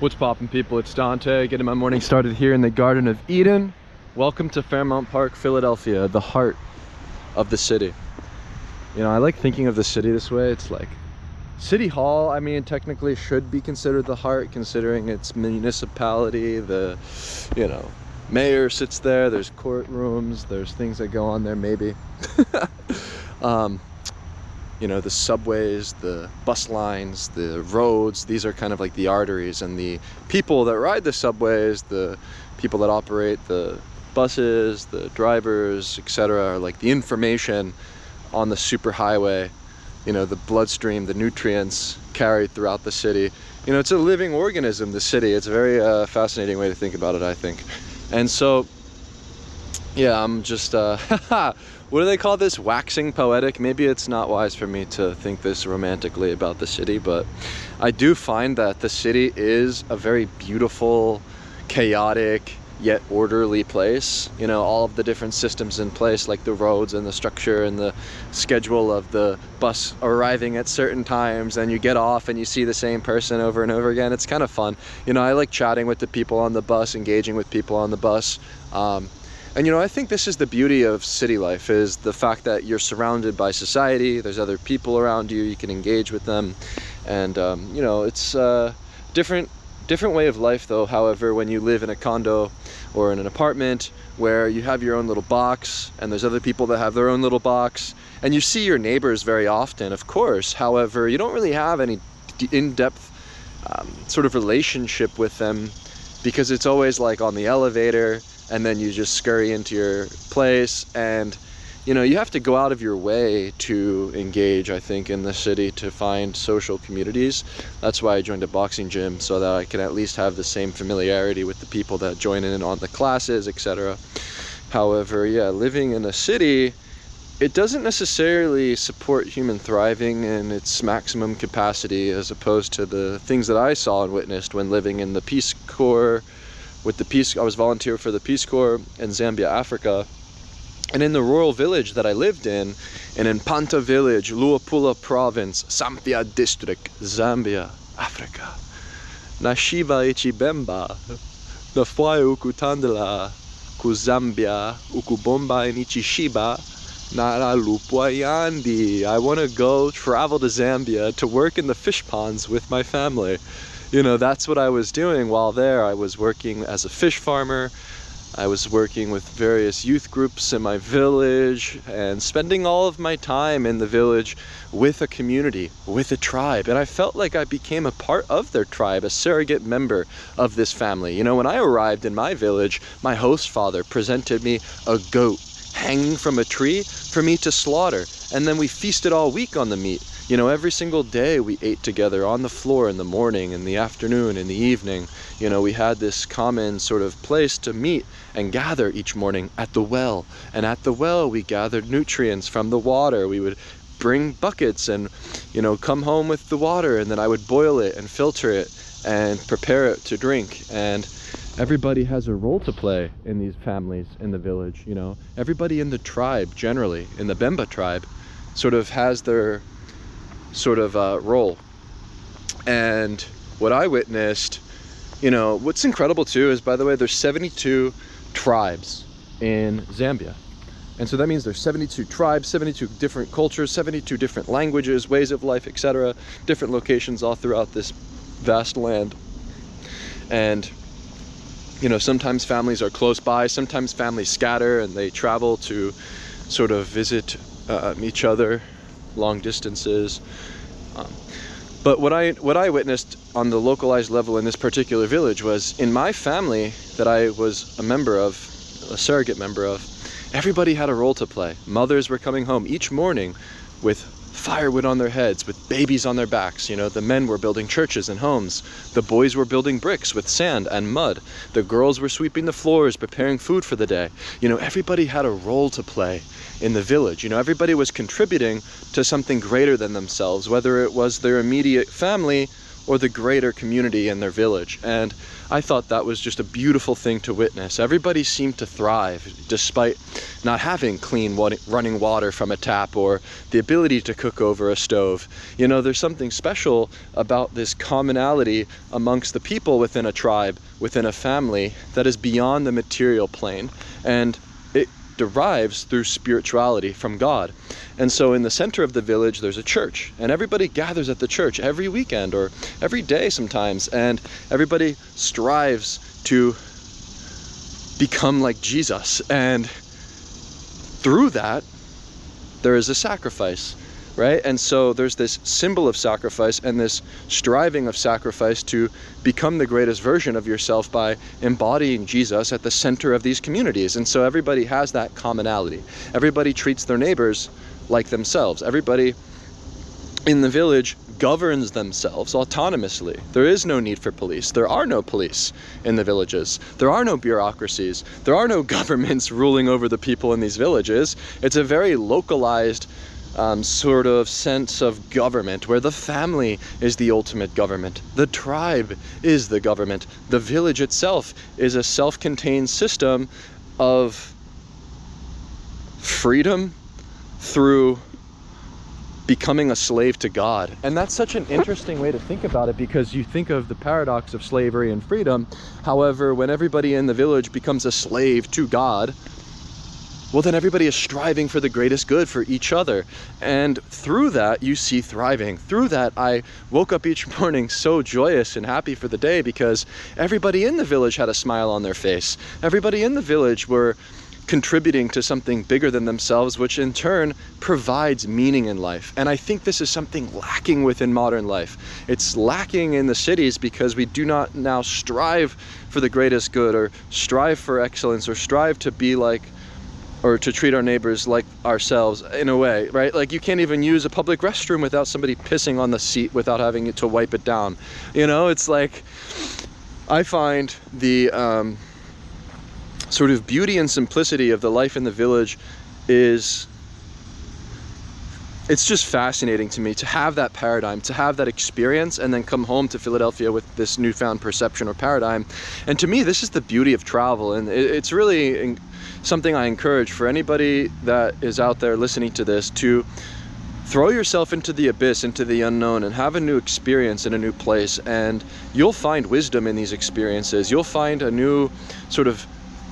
What's poppin', people? It's Dante, getting my morning started here in the Garden of Eden. Welcome to Fairmount Park, Philadelphia, the heart of the city. You know, I like thinking of the city this way. It's like City Hall, I mean, technically should be considered the heart, considering its municipality. The, you know, mayor sits there, there's courtrooms, there's things that go on there, maybe. You know, the subways, the bus lines, the roads, these are kind of like the arteries, and the people that ride the subways, the people that operate the buses, the drivers, etc., are like the information on the superhighway, you know, the bloodstream, the nutrients carried throughout the city. You know, it's a living organism, the city. It's a very fascinating way to think about it, I think. And so, yeah, I'm just, what do they call this? Waxing poetic? Maybe it's not wise for me to think this romantically about the city, but I do find that the city is a very beautiful, chaotic, yet orderly place. You know, all of the different systems in place, like the roads and the structure and the schedule of the bus arriving at certain times, and you get off and you see the same person over and over again. It's kind of fun. You know, I like chatting with the people on the bus, engaging with people on the bus. And you know, I think this is the beauty of city life, is the fact that you're surrounded by society, there's other people around you, you can engage with them. And you know, it's a different way of life though, however, when you live in a condo or in an apartment where you have your own little box and there's other people that have their own little box, and you see your neighbors very often, of course. However, you don't really have any in-depth sort of relationship with them, because it's always like on the elevator, and then you just scurry into your place. And you know, you have to go out of your way to engage, I think, in the city, to find social communities. That's why I joined a boxing gym, so that I can at least have the same familiarity with the people that join in on the classes, etc. However, yeah, living in a city, it doesn't necessarily support human thriving in its maximum capacity, as opposed to the things that I saw and witnessed when living in the Peace Corps. I was volunteer for the Peace Corps in Zambia, Africa. And in the rural village that I lived in Panta village, Luapula province, Zambia district, Zambia, Africa. Nashiba ichibemba, nafwai ukutandala, kuzambia, ukubomba inichishiba, nara lupwayandi. I want to go travel to Zambia to work in the fish ponds with my family. You know, that's what I was doing while there. I was working as a fish farmer. I was working with various youth groups in my village, and spending all of my time in the village with a community, with a tribe. And I felt like I became a part of their tribe, a surrogate member of this family. You know, when I arrived in my village, my host father presented me a goat hanging from a tree for me to slaughter. And then we feasted all week on the meat. You know, every single day we ate together on the floor, in the morning, in the afternoon, in the evening. You know, we had this common sort of place to meet and gather each morning at the well. And at the well, we gathered nutrients from the water. We would bring buckets and, you know, come home with the water, and then I would boil it and filter it and prepare it to drink. And everybody has a role to play in these families in the village, you know. Everybody in the tribe, generally, in the Bemba tribe, sort of has their sort of role. And what I witnessed, you know, what's incredible too is, by the way, there's 72 tribes in Zambia. And so that means there's 72 tribes, 72 different cultures, 72 different languages, ways of life, etc., different locations all throughout this vast land. And you know, sometimes families are close by, sometimes families scatter and they travel to sort of visit each other long distances. But what I witnessed on the localized level in this particular village was, in my family that I was a member of, a surrogate member of, everybody had a role to play. Mothers were coming home each morning with firewood on their heads, with babies on their backs. You know, the men were building churches and homes. The boys were building bricks with sand and mud. The girls were sweeping the floors, preparing food for the day. You know, everybody had a role to play in the village. You know, everybody was contributing to something greater than themselves, whether it was their immediate family or the greater community in their village. And I thought that was just a beautiful thing to witness. Everybody seemed to thrive despite not having clean running water from a tap or the ability to cook over a stove. You know, there's something special about this commonality amongst the people within a tribe, within a family, that is beyond the material plane, and it derives through spirituality from God. And so in the center of the village there's a church, and everybody gathers at the church every weekend or every day sometimes, and everybody strives to become like Jesus, and through that there is a sacrifice, right? And so there's this symbol of sacrifice and this striving of sacrifice to become the greatest version of yourself by embodying Jesus at the center of these communities. And so everybody has that commonality. Everybody treats their neighbors like themselves. Everybody in the village governs themselves autonomously. There is no need for police. There are no police in the villages. There are no bureaucracies. There are no governments ruling over the people in these villages. It's a very localized sort of sense of government, where the family is the ultimate government. The tribe is the government. The village itself is a self-contained system of freedom through becoming a slave to God. And that's such an interesting way to think about it, because you think of the paradox of slavery and freedom. However, when everybody in the village becomes a slave to God, well, then everybody is striving for the greatest good for each other. And through that, you see thriving. Through that, I woke up each morning so joyous and happy for the day, because everybody in the village had a smile on their face. Everybody in the village were contributing to something bigger than themselves, which in turn provides meaning in life. And I think this is something lacking within modern life. It's lacking in the cities because we do not now strive for the greatest good, or strive for excellence, or strive to be like, or to treat our neighbors like ourselves in a way, right? Like, you can't even use a public restroom without somebody pissing on the seat without having to wipe it down. You know, it's like, I find the sort of beauty and simplicity of the life in the village it's just fascinating to me to have that paradigm, to have that experience, and then come home to Philadelphia with this newfound perception or paradigm. And to me, this is the beauty of travel, and it's really something I encourage for anybody that is out there listening to this, to throw yourself into the abyss, into the unknown, and have a new experience in a new place. And you'll find wisdom in these experiences. You'll find a new sort of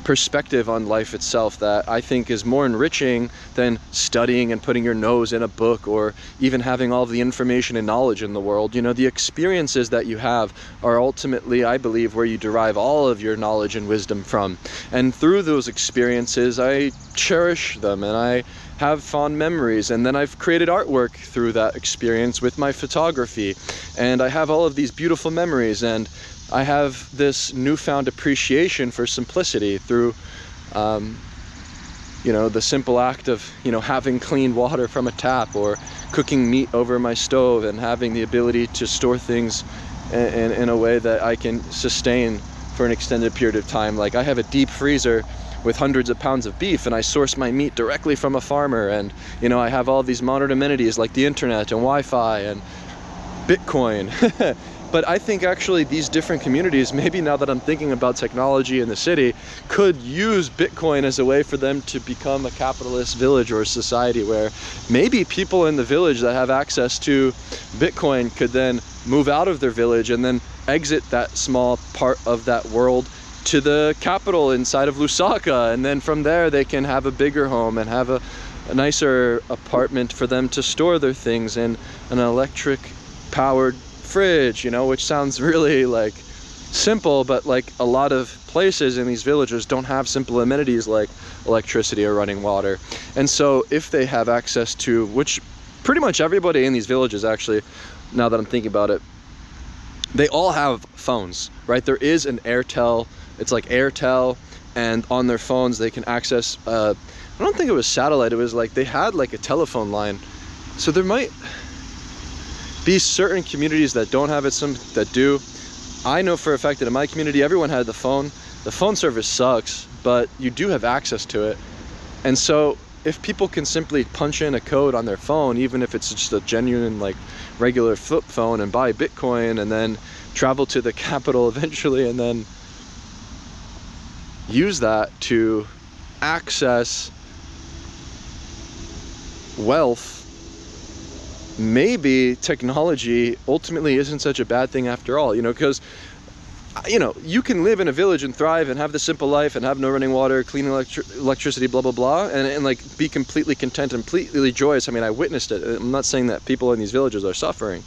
perspective on life itself that I think is more enriching than studying and putting your nose in a book, or even having all of the information and knowledge in the world. You know, the experiences that you have are ultimately, I believe, where you derive all of your knowledge and wisdom from. And through those experiences, I cherish them, and I have fond memories. And then I've created artwork through that experience with my photography, and I have all of these beautiful memories. And I have this newfound appreciation for simplicity through, you know, the simple act of, you know, having clean water from a tap, or cooking meat over my stove, and having the ability to store things in a way that I can sustain for an extended period of time. Like, I have a deep freezer with hundreds of pounds of beef, and I source my meat directly from a farmer. And, you know, I have all these modern amenities like the internet and Wi-Fi and Bitcoin. But I think actually these different communities, maybe now that I'm thinking about technology in the city, could use Bitcoin as a way for them to become a capitalist village or a society where maybe people in the village that have access to Bitcoin could then move out of their village and then exit that small part of that world to the capital inside of Lusaka. And then from there they can have a bigger home and have a nicer apartment for them to store their things in, an electric powered fridge, you know, which sounds really like simple, but like a lot of places in these villages don't have simple amenities like electricity or running water. And so if they have access to, which pretty much everybody in these villages actually, now that I'm thinking about it, they all have phones, right? There is an Airtel, it's like Airtel, and on their phones they can access, I don't think it was satellite, it was like they had like a telephone line. So there might be certain communities that don't have it, some that do. I know for a fact that in my community, everyone had the phone. The phone service sucks, but you do have access to it. And so if people can simply punch in a code on their phone, even if it's just a genuine like regular flip phone, and buy Bitcoin and then travel to the capital eventually and then use that to access wealth, maybe technology ultimately isn't such a bad thing after all, you know, because you know, you can live in a village and thrive and have the simple life and have no running water, clean electricity, blah, blah, blah, and like be completely content and completely joyous. I mean, I witnessed it. I'm not saying that people in these villages are suffering,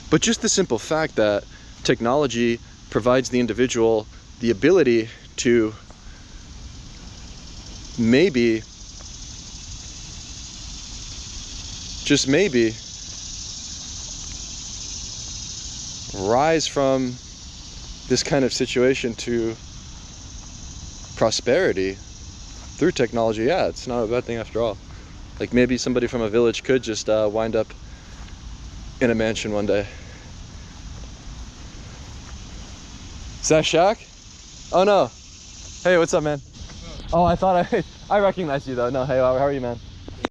but just the simple fact that technology provides the individual the ability to maybe, just maybe, rise from this kind of situation to prosperity through technology. Yeah, it's not a bad thing after all. Like maybe somebody from a village could just wind up in a mansion one day. Is that Shaq? Oh no. Hey, what's up, man? Oh, I thought I recognized you though. No, hey, how are you, man?